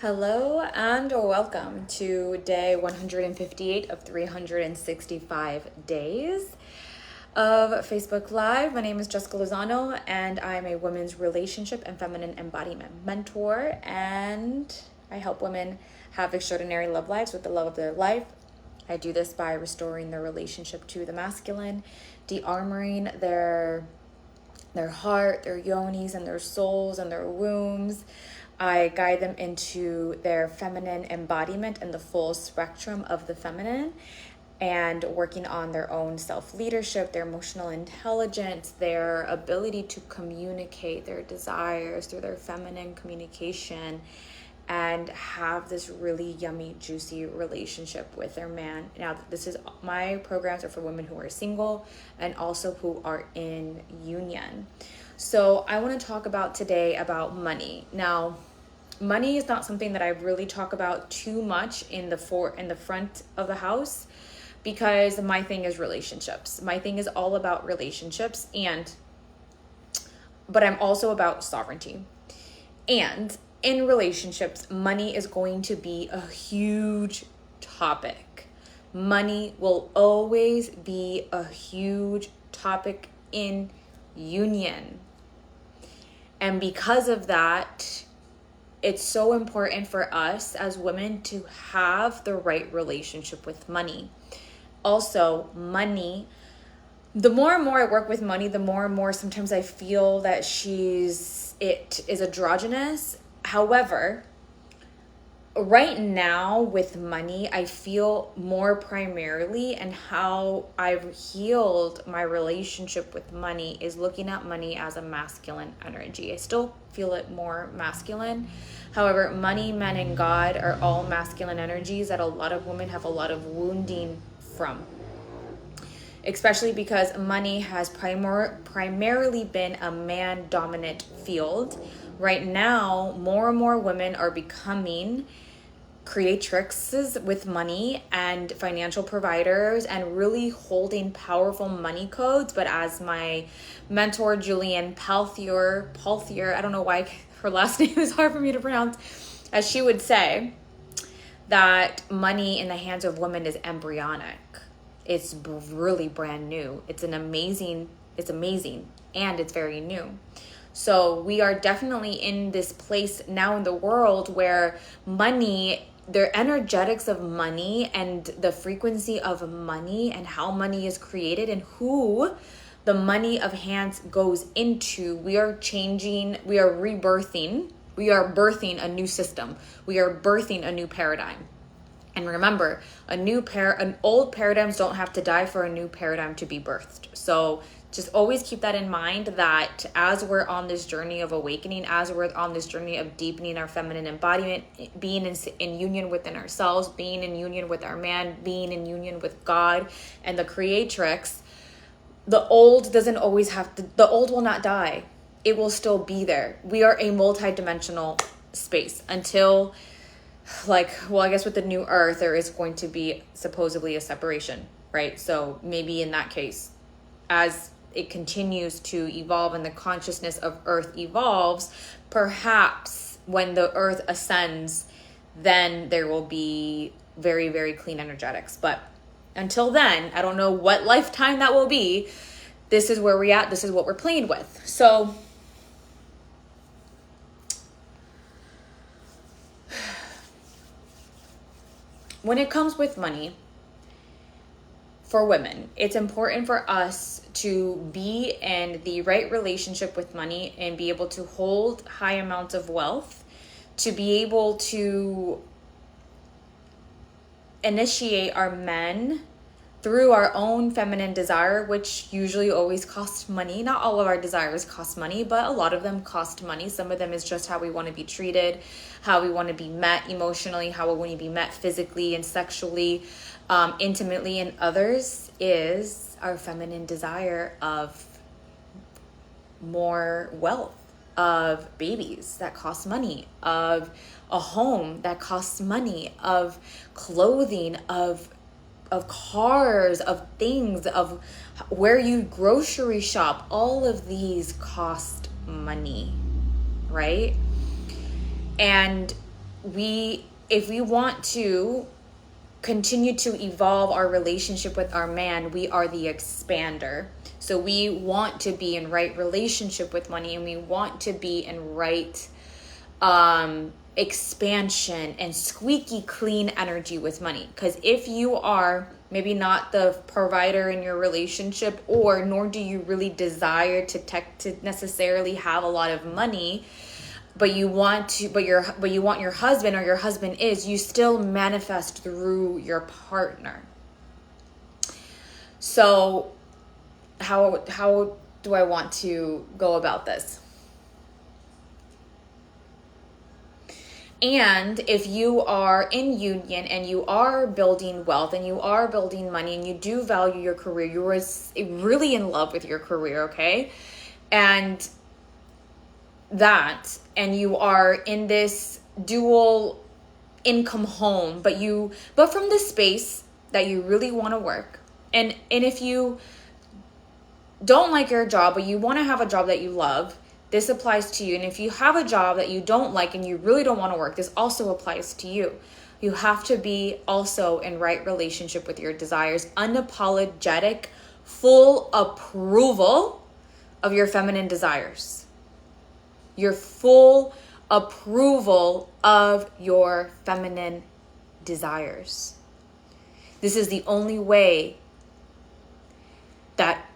Hello and welcome to day 158 of 365 days of Facebook Live. My name is Jessica Lozano and I'm a women's relationship and feminine embodiment mentor, and I help women have extraordinary love lives with the love of their life. I do this by restoring their relationship to the masculine, de-armoring their heart, their yonis, and their souls and their wombs. I guide them into their feminine embodiment and the full spectrum of the feminine, and working on their own self-leadership, their emotional intelligence, their ability to communicate their desires through their feminine communication, and have this really yummy, juicy relationship with their man. Now, my programs are for women who are single and also who are in union. So I want to talk about today about money. Now, money is not something that I really talk about too much in the front of the house, because my thing is relationships. My thing is all about relationships, but I'm also about sovereignty. And in relationships, money is going to be a huge topic. Money will always be a huge topic in union. And because of that, it's so important for us as women to have the right relationship with money. Also, money, the more and more I work with money, the more and more sometimes I feel that it is androgynous. However, right now with money, I feel more primarily, and how I've healed my relationship with money is looking at money as a masculine energy. I still feel it more masculine. However, money, men, and God are all masculine energies that a lot of women have a lot of wounding from. Especially because money has primarily been a man-dominant field. Right now, more and more women are becoming creatrixes with money and financial providers, and really holding powerful money codes. But as my mentor, Julianne Palthier, I don't know why her last name is hard for me to pronounce, as she would say, that money in the hands of women is embryonic. It's really brand new. It's amazing, and it's very new. So we are definitely in this place now in the world where money, the energetics of money and the frequency of money and how money is created and who the money of hands goes into, we are rebirthing, we are birthing a new system. We are birthing a new paradigm. And remember, old paradigms don't have to die for a new paradigm to be birthed. So just always keep that in mind, that as we're on this journey of awakening, as we're on this journey of deepening our feminine embodiment, being in union within ourselves, being in union with our man, being in union with God and the creatrix, the old will not die. It will still be there. We are a multidimensional space until, I guess with the new earth, there is going to be supposedly a separation, right? So maybe in that case, as it continues to evolve and the consciousness of earth evolves, perhaps when the earth ascends, then there will be very, very clean energetics. But until then, I don't know what lifetime that will be. This is where we're at. This is what we're playing with. So when it comes with money, for women, it's important for us to be in the right relationship with money and be able to hold high amounts of wealth, to be able to initiate our men through our own feminine desire, which usually always costs money. Not all of our desires cost money, but a lot of them cost money. Some of them is just how we want to be treated, how we want to be met emotionally, how we want to be met physically and sexually, intimately, and others is our feminine desire of more wealth, of babies that cost money, of a home that costs money, of clothing, of cars, of things, of where you grocery shop. All of these cost money, right? And if we want to continue to evolve our relationship with our man, we are the expander. So we want to be in right relationship with money, and we want to be in right expansion and squeaky clean energy with money. Because if you are maybe not the provider in your relationship, or nor do you really desire to necessarily have a lot of money, but you want your husband, or your husband is, you still manifest through your partner. So how do I want to go about this? And if you are in union and you are building wealth and you are building money and you do value your career, you are really in love with your career, okay? And you are in this dual income home, but from the space that you really want to work. And if you don't like your job, but you want to have a job that you love, this applies to you. And if you have a job that you don't like and you really don't want to work, this also applies to you. You have to be also in right relationship with your desires, unapologetic, full approval of your feminine desires. Your full approval of your feminine desires. This is the only way that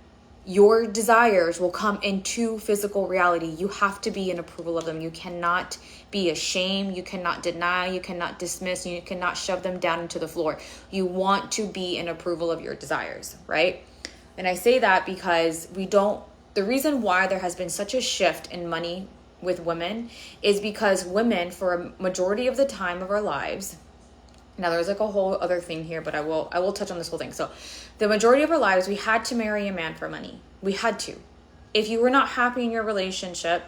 your desires will come into physical reality. You have to be in approval of them. You cannot be ashamed. You cannot deny. You cannot dismiss. You cannot shove them down into the floor. You want to be in approval of your desires, right? And I say that because the reason why there has been such a shift in money with women is because women, for a majority of the time of our lives, now there's like a whole other thing here, but I will touch on this whole thing. So the majority of our lives, we had to marry a man for money. We had to. If you were not happy in your relationship,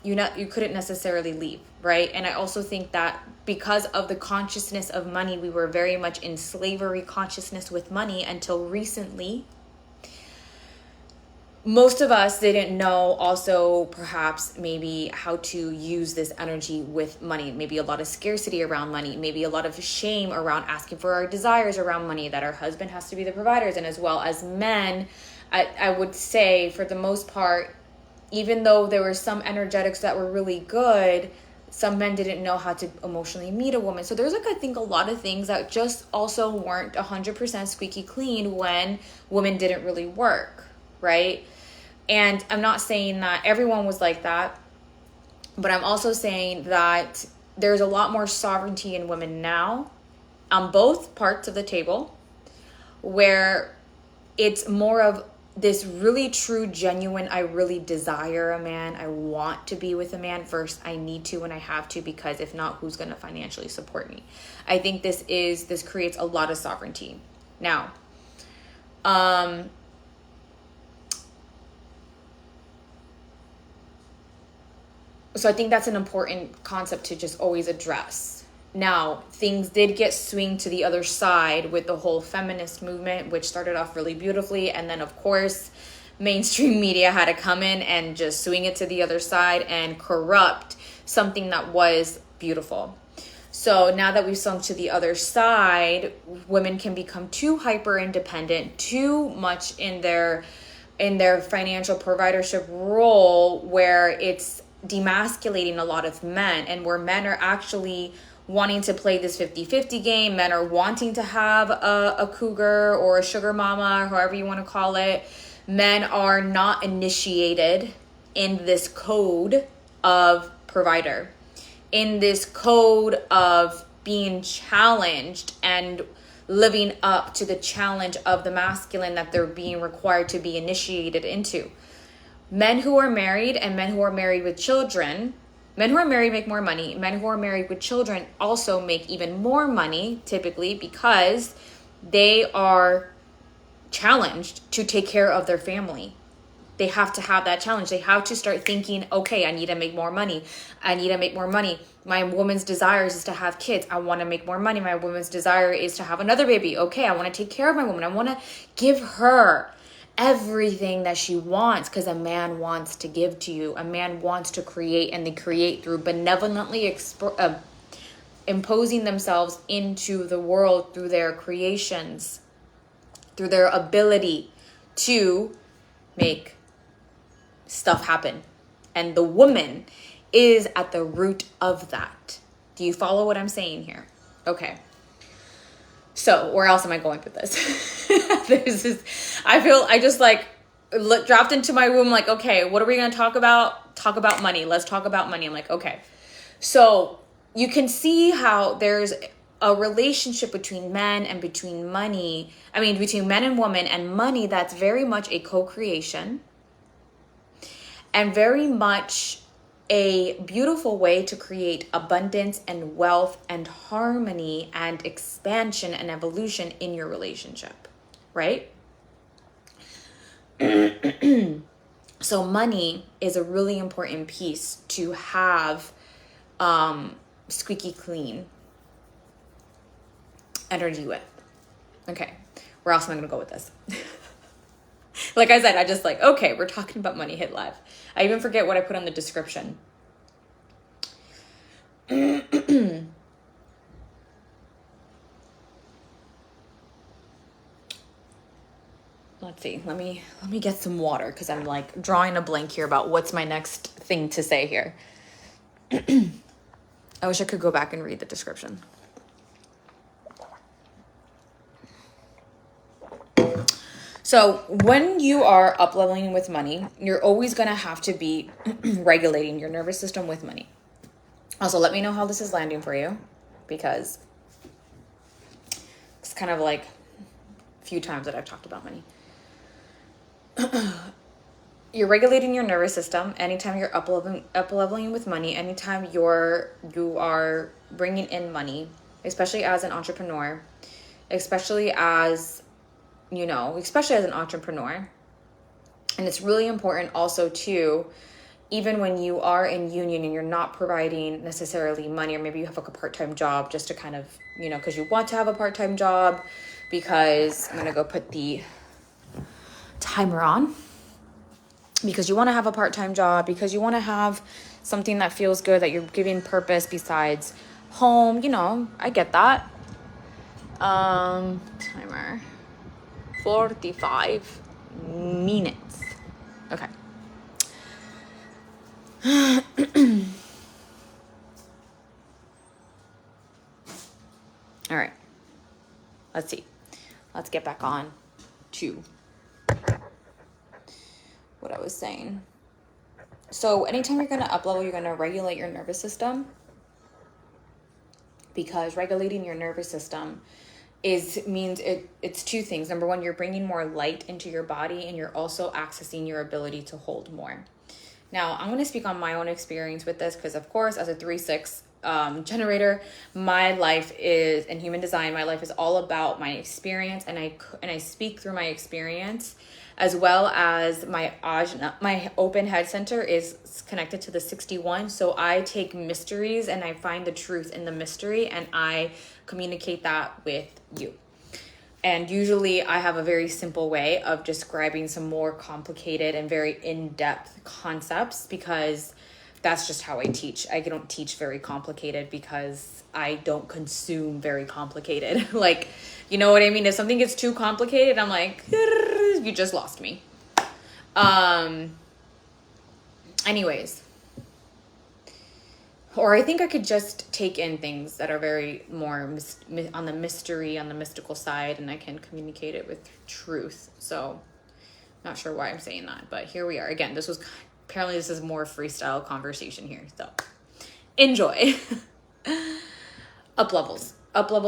you couldn't necessarily leave, right? And I also think that because of the consciousness of money, we were very much in slavery consciousness with money until recently. Most of us didn't know also perhaps maybe how to use this energy with money. Maybe a lot of scarcity around money. Maybe a lot of shame around asking for our desires around money, that our husband has to be the providers. And as well as men, I would say for the most part, even though there were some energetics that were really good, some men didn't know how to emotionally meet a woman. So there's I think a lot of things that just also weren't 100% squeaky clean when women didn't really work, right? And I'm not saying that everyone was like that, but I'm also saying that there's a lot more sovereignty in women now on both parts of the table, where it's more of this really true, genuine, I really desire a man, I want to be with a man first, I need to and I have to, because if not, who's going to financially support me? I think this creates a lot of sovereignty. Now, so I think that's an important concept to just always address. Now, things did get swing to the other side with the whole feminist movement, which started off really beautifully. And then, of course, mainstream media had to come in and just swing it to the other side and corrupt something that was beautiful. So now that we've swung to the other side, women can become too hyper independent, too much in their financial providership role, where it's demasculating a lot of men, and where men are actually wanting to play this 50-50 game. Men are wanting to have a cougar or a sugar mama, however you want to call it. Men are not initiated in this code of provider, in this code of being challenged and living up to the challenge of the masculine that they're being required to be initiated into. Men who are married and men who are married with children, men who are married make more money. Men who are married with children also make even more money, typically, because they are challenged to take care of their family. They have to have that challenge. They have to start thinking, okay, I need to make more money. I need to make more money. My woman's desire is to have kids. I want to make more money. My woman's desire is to have another baby. Okay, I want to take care of my woman. I want to give her everything that she wants, because a man wants to give to you. A man wants to create, and they create through benevolently imposing themselves into the world through their creations, through their ability to make stuff happen. And the woman is at the root of that. Do you follow what I'm saying here? Okay. So where else am I going with this? I just like dropped into my room like, okay, what are we going to talk about? Talk about money. Let's talk about money. I'm like, okay. So you can see how there's a relationship between men and between money. I mean, between men and women and money that's very much a co-creation and very much a beautiful way to create abundance and wealth and harmony and expansion and evolution in your relationship, right? So money is a really important piece to have squeaky clean energy with. Okay, where else am I going to go with this? Like I said, I just like, okay, we're talking about money, hit live. I even forget what I put on the description. Let's see. Let me get some water because I'm like drawing a blank here about what's my next thing to say here. I wish I could go back and read the description. So when you are up-leveling with money, you're always going to have to be regulating your nervous system with money. Also, let me know how this is landing for you, because it's kind of like a few times that I've talked about money. You're regulating your nervous system anytime you're up-leveling with money, anytime you are bringing in money, especially as an entrepreneur, especially as an entrepreneur. And it's really important also too, even when you are in union and you're not providing necessarily money, or maybe you have like a part-time job just to kind of, because you want to have a part-time job, because I'm going to go put the timer on, because you want to have a part-time job, because you want to have something that feels good, that you're giving purpose besides home. I get that. Timer. 45 minutes. Okay. All right. Let's see. Let's get back on to what I was saying. So anytime you're going to up-level, you're going to regulate your nervous system, because regulating your nervous system means it's two things. Number one, you're bringing more light into your body, and you're also accessing your ability to hold more. Now, I'm going to speak on my own experience with this, because of course, as a 3/6 generator, my life is in human design. My life is all about my experience, and I speak through my experience, as well as my open head center is connected to the 61. So I take mysteries and I find the truth in the mystery, and I communicate that with you. And usually I have a very simple way of describing some more complicated and very in-depth concepts, because that's just how I teach. I don't teach very complicated because I don't consume very complicated. Like, you know what I mean? If something gets too complicated, I'm like, you just lost me. Anyways. Or I think I could just take in things that are very more on the mystery, on the mystical side, and I can communicate it with truth. So, not sure why I'm saying that, but here we are. Again, this is more freestyle conversation here. So, enjoy. Up levels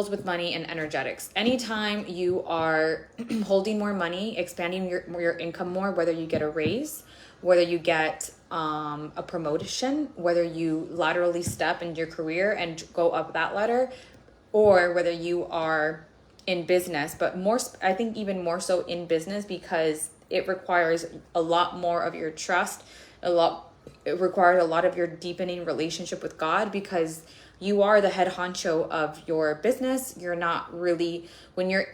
with money and energetics. Anytime you are holding more money, expanding your income more, whether you get a raise, whether you get a promotion, whether you laterally step in your career and go up that ladder, or whether you are in business, but I think even more so in business, because it requires a lot more of your trust, it requires a lot of your deepening relationship with God, because you are the head honcho of your business. You're not really, when you're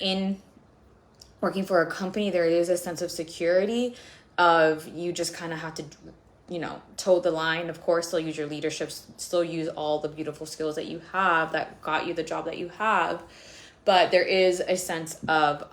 working for a company, there is a sense of security of you just kind of have to toe the line. Of course, still use your leadership, still use all the beautiful skills that you have that got you the job that you have. But there is a sense of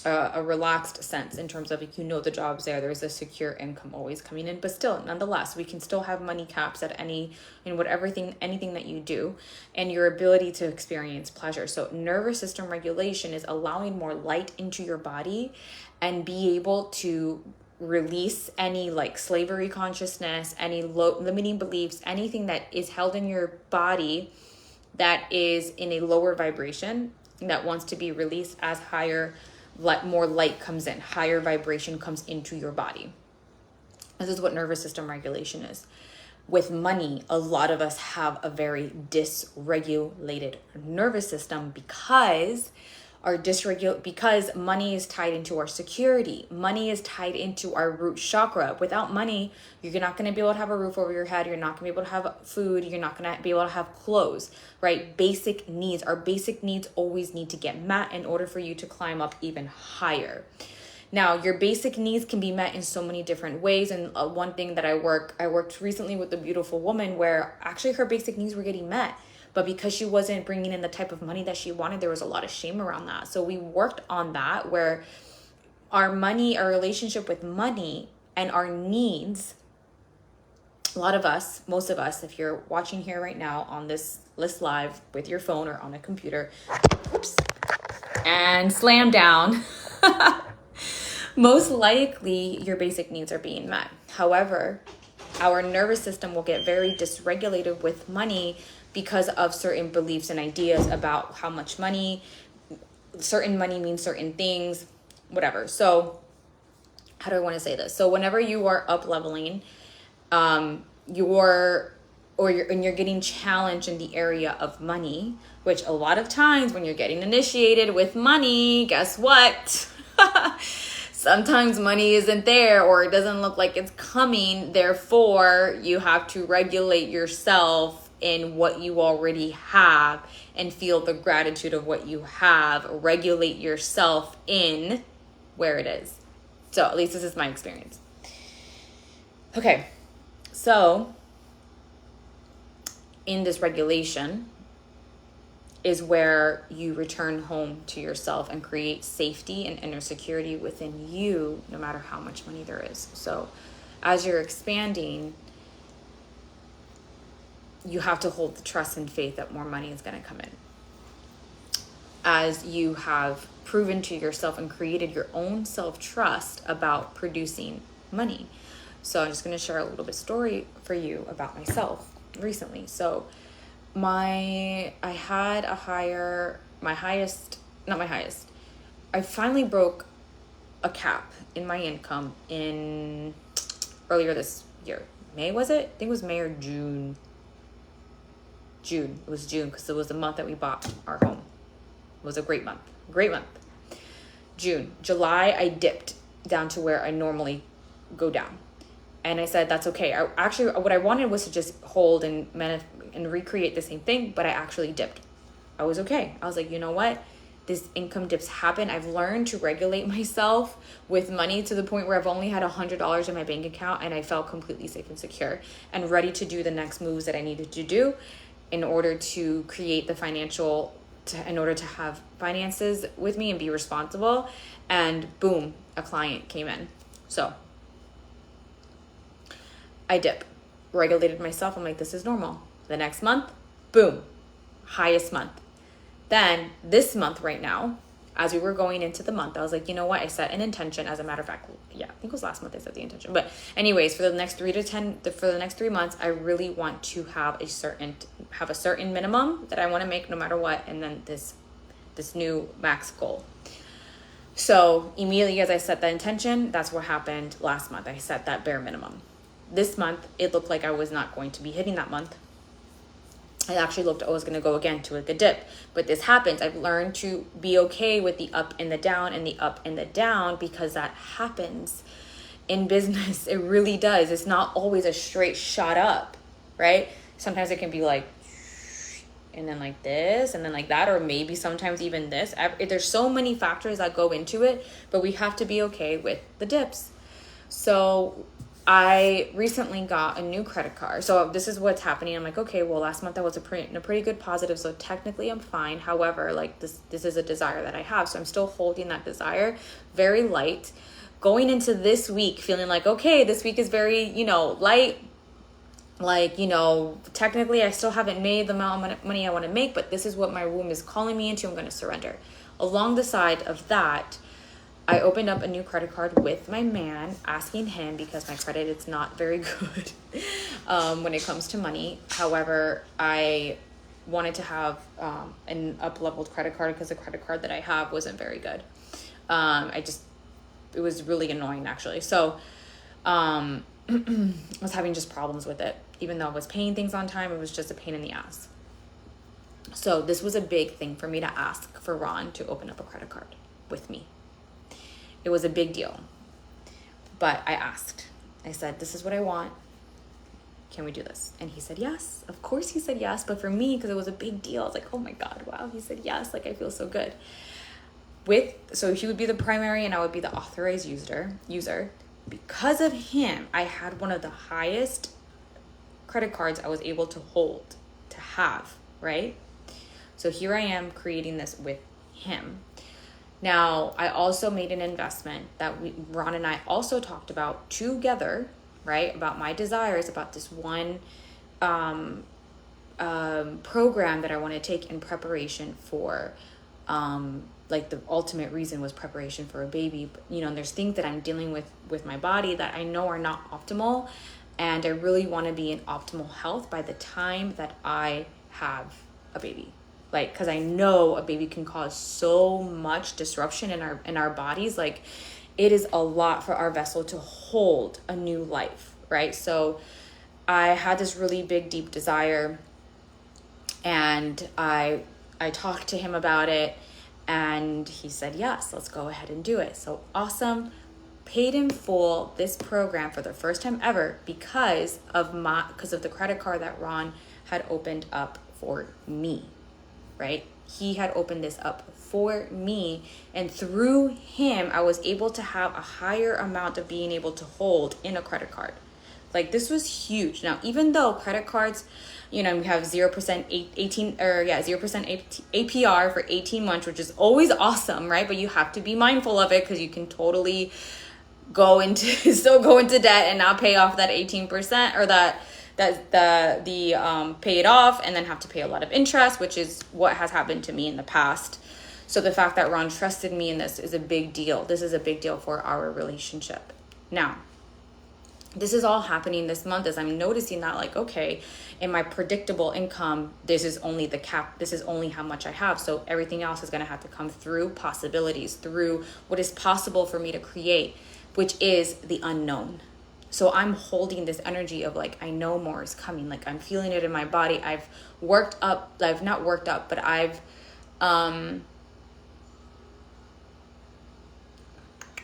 a relaxed sense in terms of, like, the job's there. There's a secure income always coming in, but still, nonetheless, we can still have money caps at anything that you do, and your ability to experience pleasure. So nervous system regulation is allowing more light into your body and be able to release any like slavery consciousness, any limiting beliefs, anything that is held in your body that is in a lower vibration that wants to be released as more light comes in, higher vibration comes into your body. This is what nervous system regulation is. With money, a lot of us have a very dysregulated nervous system because money is tied into our security. Money is tied into our root chakra. Without money, you're not going to be able to have a roof over your head. You're not going to be able to have food. You're not going to be able to have clothes, right? Basic needs. Our basic needs always need to get met in order for you to climb up even higher. Now, your basic needs can be met in so many different ways. And one thing that I worked recently with a beautiful woman where actually her basic needs were getting met. But because she wasn't bringing in the type of money that she wanted, there was a lot of shame around that. So we worked on that, where our relationship with money and our needs, most of us, if you're watching here right now on this list live with your phone or on a computer, and slam down, most likely your basic needs are being met. However, our nervous system will get very dysregulated with money because of certain beliefs and ideas about how much certain money means certain things, whatever. So how do I want to say this? So whenever you are up leveling, you're getting challenged in the area of money, which a lot of times when you're getting initiated with money, guess what? Sometimes money isn't there, or it doesn't look like it's coming. Therefore, you have to regulate yourself in what you already have and feel the gratitude of what you have. Regulate yourself in where it is. So at least this is my experience. Okay, so in this regulation is where you return home to yourself and create safety and inner security within you, no matter how much money there is. So as you're expanding, you have to hold the trust and faith that more money is going to come in. As you have proven to yourself and created your own self-trust about producing money. So I'm just going to share a little bit story for you about myself recently. So I finally broke a cap in my income earlier this year. May, was it? I think it was May or June. It was June because it was the month that we bought our home. It was a great month. June. July, I dipped down to where I normally go down. And I said, that's okay. What I wanted was to just hold and recreate the same thing, but I actually dipped. I was okay. I was like, you know what? This income dips happen. I've learned to regulate myself with money to the point where I've only had $100 in my bank account, and I felt completely safe and secure and ready to do the next moves that I needed to do in order to create in order to have finances with me and be responsible. And boom, a client came in. So I dip, regulated myself. I'm like, this is normal. The next month, boom, highest month. Then this month right now, as we were going into the month, I was like, you know what? I set an intention. As a matter of fact, yeah, I think it was last month I set the intention. But anyways, for the next 3 months, I really want to have a certain minimum that I want to make no matter what, and then this new max goal. So immediately as I set that intention, that's what happened last month. I set that bare minimum. This month, it looked like I was not going to be hitting that month. I actually looked, I was going to go again to a dip, but this happens. I've learned to be okay with the up and the down and the up and the down, because that happens in business. It really does. It's not always a straight shot up, right? Sometimes it can be like, and then like this, and then like that, or maybe sometimes even this. There's so many factors that go into it, but we have to be okay with the dips. So I recently got a new credit card. So this is what's happening. I'm like, okay, well, last month I was in a pretty good positive, so technically I'm fine. However, like this is a desire that I have, so I'm still holding that desire very light. Going into this week feeling like, okay, this week is very, light. Like, technically I still haven't made the amount of money I want to make, but this is what my womb is calling me into. I'm going to surrender. Along the side of that, I opened up a new credit card with my man, asking him, because my credit is not very good when it comes to money. However, I wanted to have an up-leveled credit card because the credit card that I have wasn't very good. It was really annoying, actually. So I was having just problems with it. Even though I was paying things on time, it was just a pain in the ass. So this was a big thing for me to ask for Ron to open up a credit card with me. It was a big deal. But I asked. I said, this is what I want. Can we do this? And he said yes. Of course he said yes. But for me, because it was a big deal, I was like, oh my God, wow, he said yes. Like, I feel so good. So he would be the primary and I would be the authorized user. Because of him, I had one of the highest credit cards I was able to have, right? So here I am creating this with him. Now, I also made an investment that Ron and I also talked about together, right? About my desires, about this one program that I want to take in preparation for, like the ultimate reason was preparation for a baby. And there's things that I'm dealing with my body that I know are not optimal. And I really want to be in optimal health by the time that I have a baby. Like, because I know a baby can cause so much disruption in our bodies. Like, it is a lot for our vessel to hold a new life, right? So I had this really big, deep desire, and I talked to him about it, and he said, yes, let's go ahead and do it. So awesome. Paid in full this program for the first time ever because of the credit card that Ron had opened up for me, right? He had opened this up for me, and through him, I was able to have a higher amount of being able to hold in a credit card. Like, this was huge. Now, even though credit cards, we have 0% 0% APR for 18 months, which is always awesome, right? But you have to be mindful of it because you can totally go into debt and not pay off that 18% or pay it off and then have to pay a lot of interest, which is what has happened to me in the past. So the fact that Ron trusted me in this is a big deal. This is a big deal for our relationship. Now, this is all happening this month as I'm noticing that, like, okay, in my predictable income, this is only the cap. This is only how much I have. So everything else is going to have to come through possibilities, through what is possible for me to create, which is the unknown. So I'm holding this energy of, like, I know more is coming. Like, I'm feeling it in my body. I've not worked up, but I've,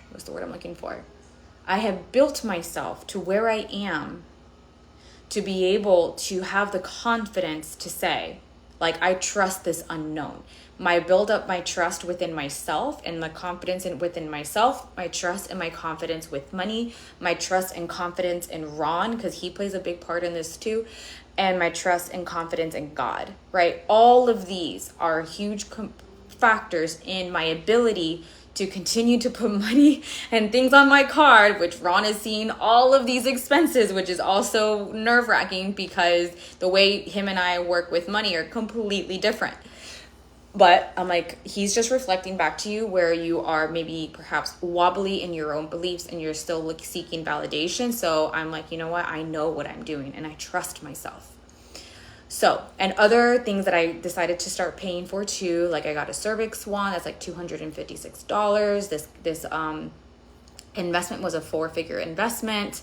what's the word I'm looking for? I have built myself to where I am to be able to have the confidence to say, like, I trust this unknown. Build up my trust within myself and the confidence within myself, my trust and my confidence with money, my trust and confidence in Ron, because he plays a big part in this too, and my trust and confidence in God, right? All of these are huge factors in my ability to continue to put money and things on my card, which Ron is seeing all of these expenses, which is also nerve-wracking because the way him and I work with money are completely different. But I'm like, he's just reflecting back to you where you are maybe perhaps wobbly in your own beliefs and you're still seeking validation. So I'm like, you know what? I know what I'm doing and I trust myself. So, and other things that I decided to start paying for too, like I got a cervix one that's like $256. This investment was a 4-figure investment.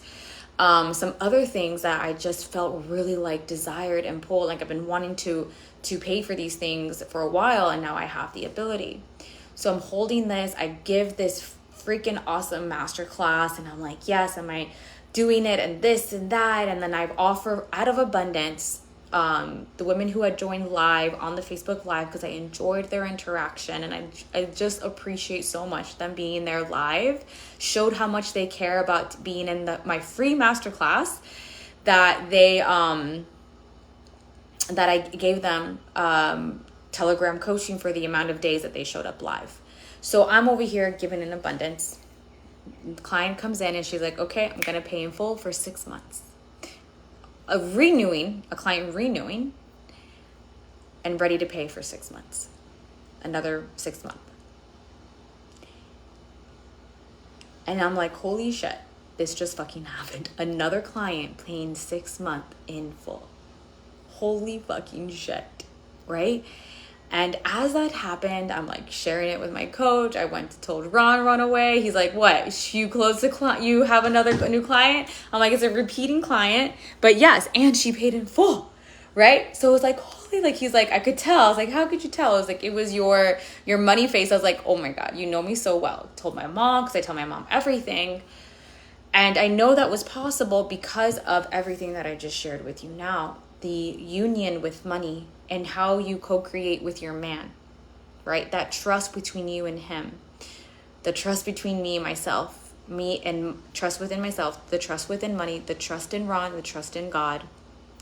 Some other things that I just felt really like desired and pulled, like I've been wanting to pay for these things for a while, and now I have the ability. So I'm holding this. I give this freaking awesome masterclass, and I'm like, yes, am I doing it, and this and that, and then I've offered out of abundance the women who had joined live on the Facebook Live, because I enjoyed their interaction, and I just appreciate so much them being there live, showed how much they care about being in my free masterclass that that I gave them Telegram coaching for the amount of days that they showed up live. So I'm over here giving in abundance. The client comes in and she's like, okay, I'm going to pay in full for 6 months. A client renewing and ready to pay for 6 months. Another 6 months. And I'm like, holy shit, this just fucking happened. Another client paying 6 months in full. Holy fucking shit, right? And as that happened, I'm like sharing it with my coach. I went to told Ron, run away. He's like, what? You closed the client? You have a new client? I'm like, it's a repeating client, but yes, and she paid in full, right? So it was like, holy, like he's like, I could tell. I was like, how could you tell? I was like, it was your money face. I was like, oh my God, you know me so well. Told my mom, because I tell my mom everything. And I know that was possible because of everything that I just shared with you now. The union with money and how you co-create with your man, right? That trust between you and him, the trust between me and myself, me and trust within myself, the trust within money, the trust in Ron, the trust in God,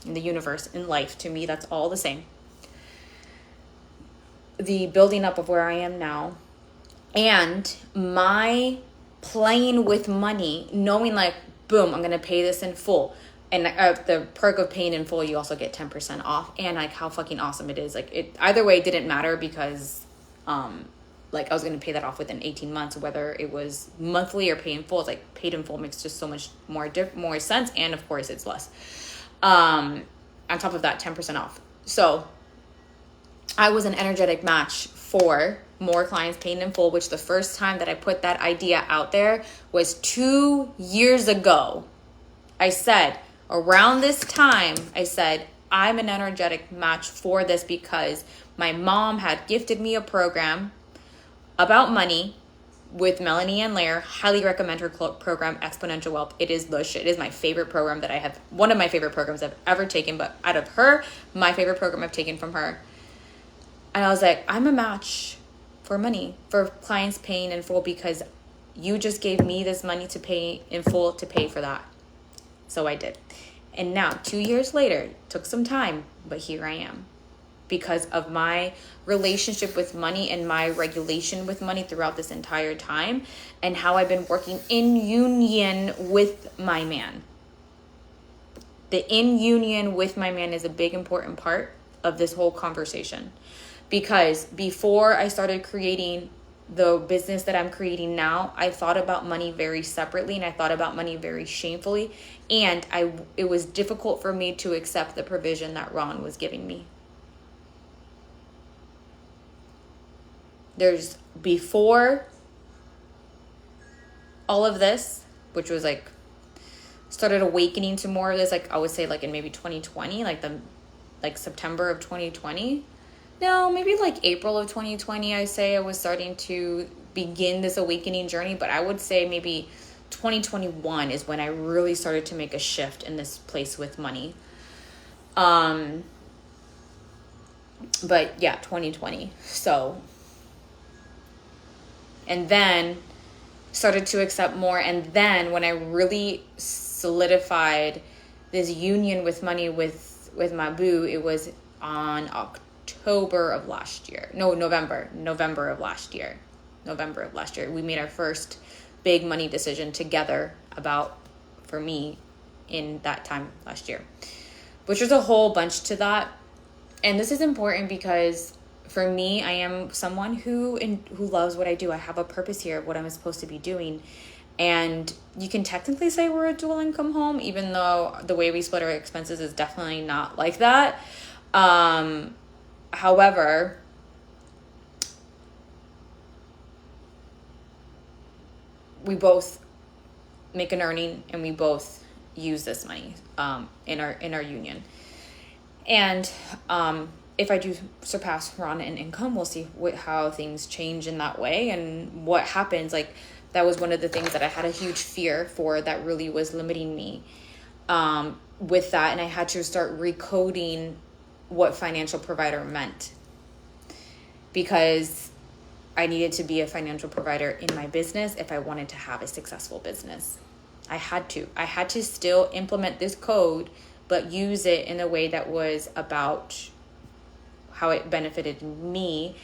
in the universe, in life. To me, that's all the same. The building up of where I am now, and my playing with money, knowing like, boom, I'm going to pay this in full. And the perk of paying in full, you also get 10% off. And like how fucking awesome it is. Like it, either way, it didn't matter because like I was going to pay that off within 18 months, whether it was monthly or pay in full. It's like paid in full makes just so much more sense. And of course it's less. On top of that, 10% off. So I was an energetic match for more clients paying in full, which the first time that I put that idea out there was 2 years ago. I said, around this time, I said, I'm an energetic match for this because my mom had gifted me a program about money with Melanie and Lair. Highly recommend her program, Exponential Wealth. It is the shit. It is my favorite program that I have. One of my favorite programs I've ever taken, but out of her, my favorite program I've taken from her. And I was like, I'm a match for money, for clients paying in full because you just gave me this money to pay in full to pay for that. So I did. And now 2 years later, took some time, but here I am because of my relationship with money and my regulation with money throughout this entire time and how I've been working in union with my man. The in union with my man is a big important part of this whole conversation because before I started creating the business that I'm creating now, I thought about money very separately and I thought about money very shamefully. And it was difficult for me to accept the provision that Ron was giving me. There's before all of this, which was like, started awakening to more of this, like I would say like in maybe 2020, like September of 2020. No, maybe like April of 2020, I say I was starting to begin this awakening journey. But I would say maybe 2021 is when I really started to make a shift in this place with money. But yeah, 2020. So, and then started to accept more. And then when I really solidified this union with money with my boo, it was on November of last year. We made our first big money decision together for me in that time last year, which was a whole bunch to that. And this is important because for me, I am someone who loves what I do. I have a purpose here of what I'm supposed to be doing. And you can technically say we're a dual income home, even though the way we split our expenses is definitely not like that. However, we both make an earning and we both use this money in our union. And if I do surpass Ron in income, we'll see how things change in that way and what happens. Like that was one of the things that I had a huge fear for that really was limiting me. with that, and I had to start recoding what financial provider meant, because I needed to be a financial provider in my business if I wanted to have a successful business. I had to still implement this code, but use it in a way that was about how it benefited me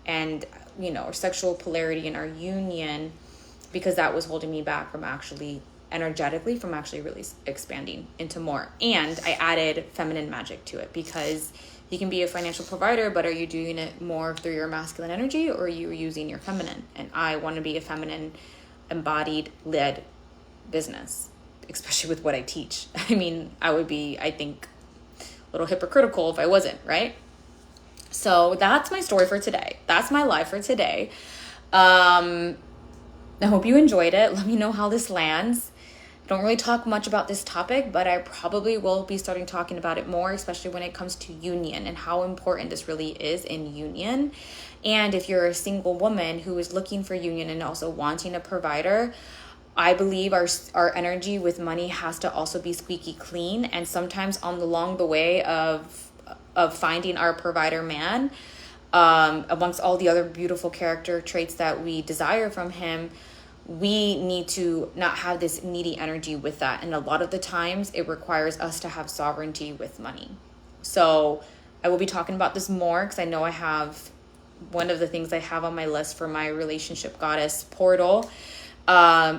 and, our sexual polarity in our union, because that was holding me back from actually energetically from actually really expanding into more. And I added feminine magic to it, because you can be a financial provider, but are you doing it more through your masculine energy, or are you using your feminine? And I want to be a feminine embodied led business, especially with what I teach. I mean, I would be, I think, a little hypocritical if I wasn't, right? So that's my story for today. That's my life for today. I hope you enjoyed it. Let me know how this lands. I don't really talk much about this topic, but I probably will be starting talking about it more, especially when it comes to union and how important this really is in union. And if you're a single woman who is looking for union and also wanting a provider, I believe our energy with money has to also be squeaky clean. And sometimes along the way of finding our provider man, amongst all the other beautiful character traits that we desire from him, we need to not have this needy energy with that. And a lot of the times it requires us to have sovereignty with money. So I will be talking about this more, because I know I have one of the things I have on my list for my relationship goddess portal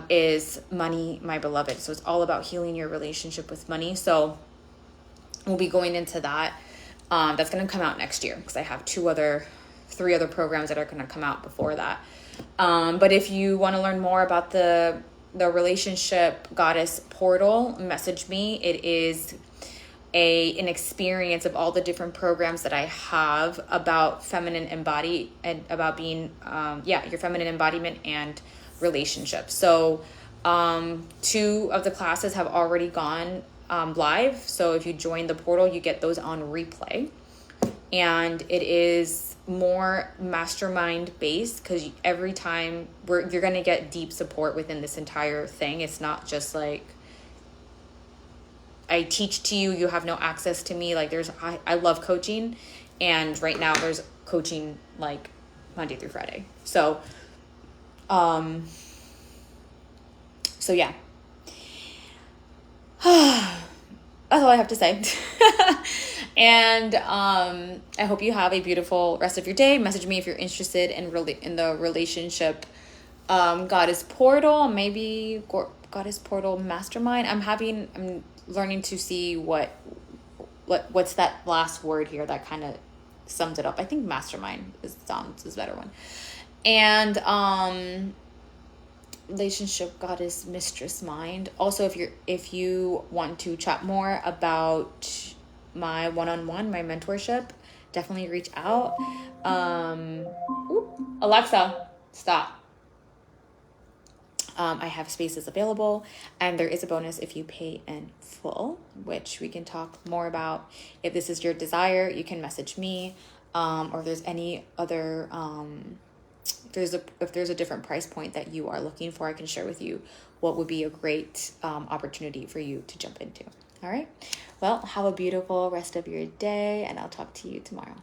is money, my beloved. So it's all about healing your relationship with money. So we'll be going into that. That's going to come out next year, because I have 3 other programs that are going to come out before that. But if you want to learn more about the relationship goddess portal, message me. It is an experience of all the different programs that I have about feminine embody and about being, your feminine embodiment and relationships. So 2 of the classes have already gone live. So if you join the portal, you get those on replay. And it is more mastermind based, because every time you're going to get deep support within this entire thing. It's not just like I teach to you, you have no access to me. Like I love coaching, and right now there's coaching like Monday through Friday. So yeah. That's all I have to say. And I hope you have a beautiful rest of your day. Message me if you're interested in the relationship goddess portal, maybe goddess portal mastermind. I'm learning to see what's that last word here that kind of sums it up. I think mastermind sounds a better one. And relationship goddess mistress mind. Also, if you want to chat more about my one-on-one, my mentorship, definitely reach out. Alexa, stop. I have spaces available, and there is a bonus if you pay in full, which we can talk more about. If this is your desire, you can message me, or if there's any other if there's a different price point that you are looking for, I can share with you what would be a great opportunity for you to jump into. All right. Well, have a beautiful rest of your day, and I'll talk to you tomorrow.